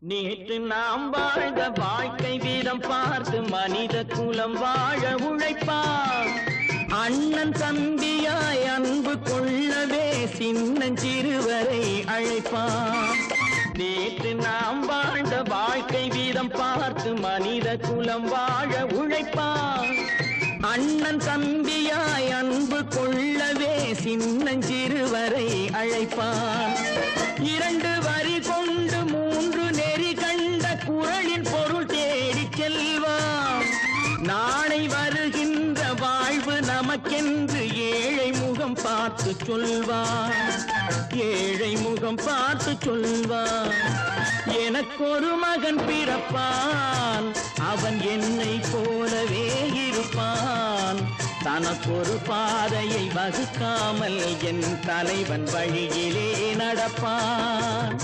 நேற்று நாம் வாழ்ந்த வாழ்க்கை வீதம் பார்த்து மனித குலம் வாழ உழைப்பான். அண்ணன் தம்பியாய் அன்பு கொள்ளவே சின்னஞ்சிறுவரை அழைப்பான். நேற்று நாம் வாழ்ந்த வாழ்க்கை வீதம் பார்த்து மனித குலம் வாழ உழைப்பான். அண்ணன் தம்பியாய் அன்பு கொள்ளவே சின்னஞ்சிறுவரை அழைப்பான். இரண்டு வரி கொண்டு மூன்று நெறி கண்ட குறளின் பொருள் தேடி செல்வான். நாளை வருகின்ற வாழ்வு நமக்கென்று ஏழை முகம் பார்த்து சொல்வான். ஏழை முகம் பார்த்து சொல்வான். எனக்கொரு மகன் பிறப்பான், அவன் என்னை போலவே இருப்பான். தனக்கொரு பாதையை வகுக்காமல் என் தலைவன் வழியிலே நடப்பான்.